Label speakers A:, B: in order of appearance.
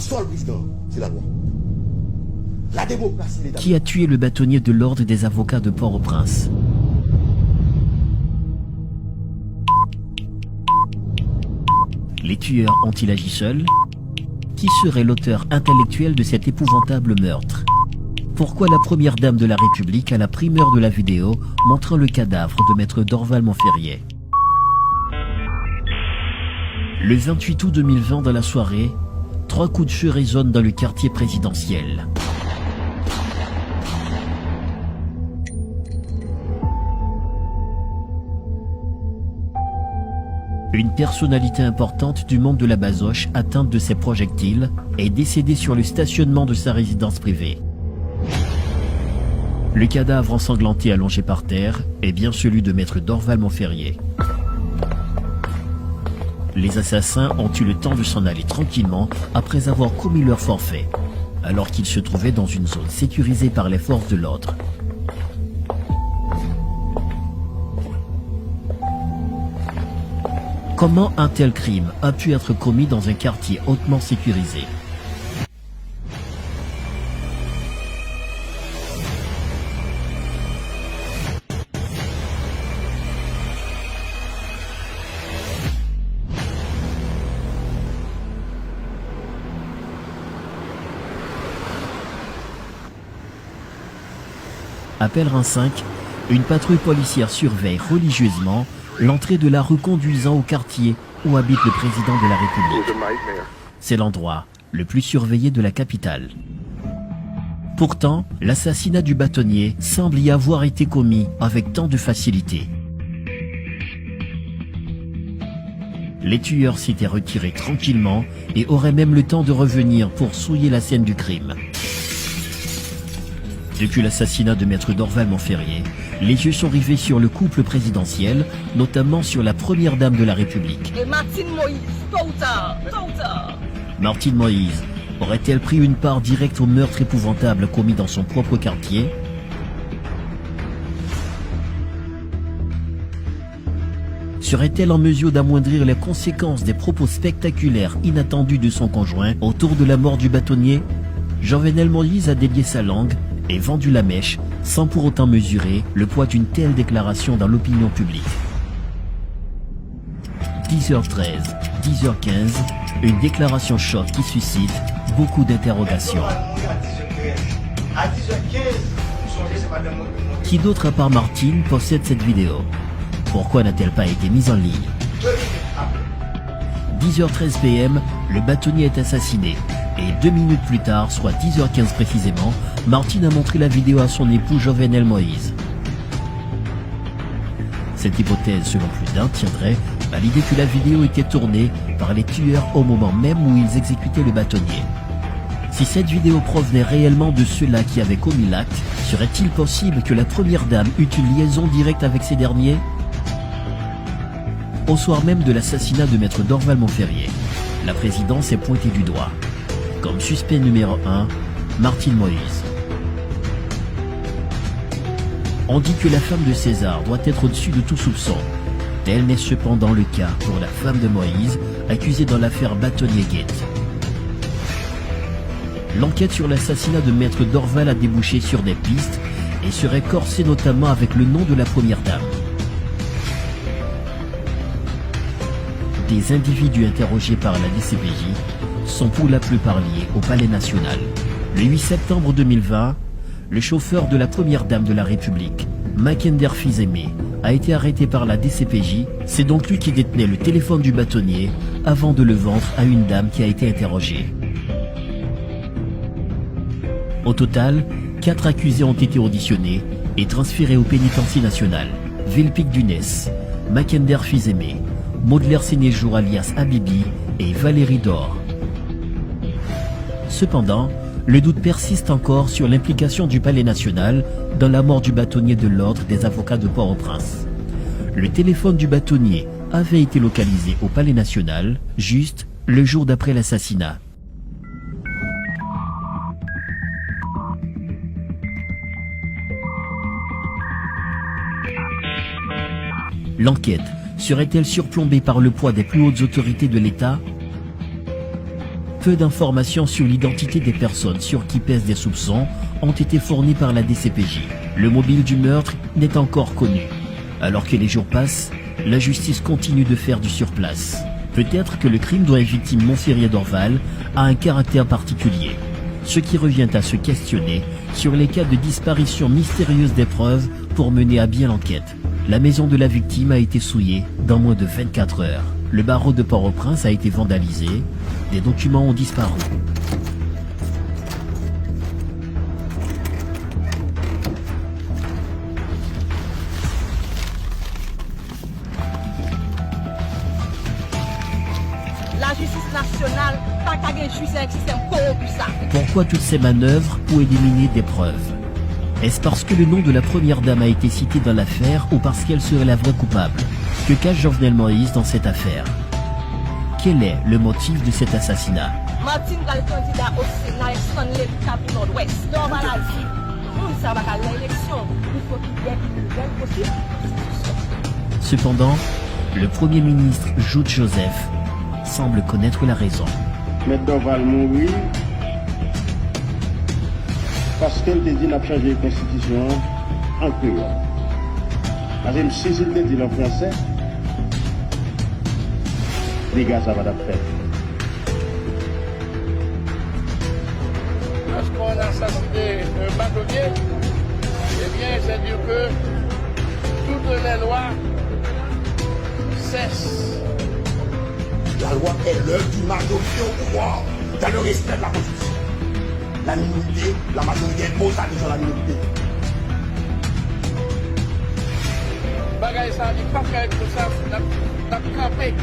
A: seul président, c'est la loi. La démocratie, l'État.
B: Qui a tué le bâtonnier de l'ordre des avocats de Port-au-Prince? Les tueurs ont-ils agi seuls? Qui serait l'auteur intellectuel de cet épouvantable meurtre? Pourquoi la première dame de la République a la primeur de la vidéo montrant le cadavre de maître Dorval Montferrier? Le 28 août 2020 dans la soirée, 3 coups de feu résonnent dans le quartier présidentiel. Une personnalité importante du monde de la basoche atteinte de ces projectiles est décédée sur le stationnement de sa résidence privée. Le cadavre ensanglanté allongé par terre est bien celui de maître Dorval Montferrier. Les assassins ont eu le temps de s'en aller tranquillement après avoir commis leur forfait, alors qu'ils se trouvaient dans une zone sécurisée par les forces de l'ordre. Comment un tel crime a pu être commis dans un quartier hautement sécurisé? À Pellerin 5, une patrouille policière surveille religieusement l'entrée de la rue conduisant au quartier où habite le président de la République. C'est l'endroit le plus surveillé de la capitale. Pourtant, l'assassinat du bâtonnier semble y avoir été commis avec tant de facilité. Les tueurs s'étaient retirés tranquillement et auraient même le temps de revenir pour souiller la scène du crime. Depuis l'assassinat de maître Dorval Montferrier, les yeux sont rivés sur le couple présidentiel, notamment sur la première dame de la République.
C: Et Martine Moïse, tôt ou tard.
B: Martine Moïse aurait-elle pris une part directe au meurtre épouvantable commis dans son propre quartier? Serait-elle en mesure d'amoindrir les conséquences des propos spectaculaires inattendus de son conjoint autour de la mort du bâtonnier? Jovenel Moïse a délié sa langue et vendu la mèche sans pour autant mesurer le poids d'une telle déclaration dans l'opinion publique. 10h13, 10h15, une déclaration choc qui suscite beaucoup d'interrogations. Qui d'autre à part Martine possède cette vidéo? Pourquoi n'a-t-elle pas été mise en ligne? 10h13 PM, le bâtonnier est assassiné. Et 2 minutes plus tard, soit 10h15 précisément, Martine a montré la vidéo à son époux Jovenel Moïse. Cette hypothèse, selon plus d'un, tiendrait à l'idée que la vidéo était tournée par les tueurs au moment même où ils exécutaient le bâtonnier. Si cette vidéo provenait réellement de ceux-là qui avaient commis l'acte, serait-il possible que la première dame eût une liaison directe avec ces derniers? Au soir même de l'assassinat de maître Dorval Montferrier, la présidence est pointée du doigt. Comme suspect numéro 1, Martine Moïse. On dit que la femme de César doit être au-dessus de tout soupçon. Tel n'est cependant le cas pour la femme de Moïse, accusée dans l'affaire Bâtonnier-Gate. L'enquête sur l'assassinat de maître Dorval a débouché sur des pistes et serait corsée notamment avec le nom de la première dame. Des individus interrogés par la DCPJ sont pour la plupart liés au Palais National. Le 8 septembre 2020, le chauffeur de la première dame de la République, Makender Fils-Aimé, a été arrêté par la DCPJ. C'est donc lui qui détenait le téléphone du bâtonnier avant de le vendre à une dame qui a été interrogée. Au total, 4 accusés ont été auditionnés et transférés au pénitencier national. Vilpic Dunès, Makender Fils-Aimé, Maudelaire Sénéjour alias Habibi et Valérie Dor. Cependant, le doute persiste encore sur l'implication du Palais National dans la mort du bâtonnier de l'ordre des avocats de Port-au-Prince. Le téléphone du bâtonnier avait été localisé au Palais National, juste le jour d'après l'assassinat. L'enquête serait-elle surplombée par le poids des plus hautes autorités de l'État? Peu d'informations sur l'identité des personnes sur qui pèsent des soupçons ont été fournies par la DCPJ. Le mobile du meurtre n'est encore connu. Alors que les jours passent, la justice continue de faire du surplace. Peut-être que le crime dont est victime Montferrier d'Orval a un caractère particulier. Ce qui revient à se questionner sur les cas de disparition mystérieuse des preuves pour mener à bien l'enquête. La maison de la victime a été souillée dans moins de 24 heures. Le barreau de Port-au-Prince a été vandalisé. Des documents ont disparu.
C: La justice nationale, pas qu'à gagner justice avec le système corrompu ça.
B: Pourquoi toutes ces manœuvres pour éliminer des preuves? Est-ce parce que le nom de la première dame a été cité dans l'affaire ou parce qu'elle serait la vraie coupable? Que cache Jovenel Moïse dans cette affaire? Quel est le motif de cet assassinat?
C: Martine est le candidat au Sénat externe du Nord-Ouest. Donc voilà, nous ça va à l'élection. Il faut qu'il y ait une nouvelle possible.
B: Cependant, le Premier ministre Jude Joseph semble connaître la raison.
D: Mais Dorval mourir parce qu'elle te dit n'a changé la constitution en créole. Parce que si il te dit en français, les gars, ça va d'après.
E: Lorsqu'on a assassiné un bâtonnier, eh bien, c'est dire que toutes les lois cessent.
A: La loi est l'œuvre d'une majorité au pouvoir dans le respect de la Constitution. La minorité, la majorité impose sa vision de la minorité.
E: Bagay ça, il n'y a pas de ça, n'a campé.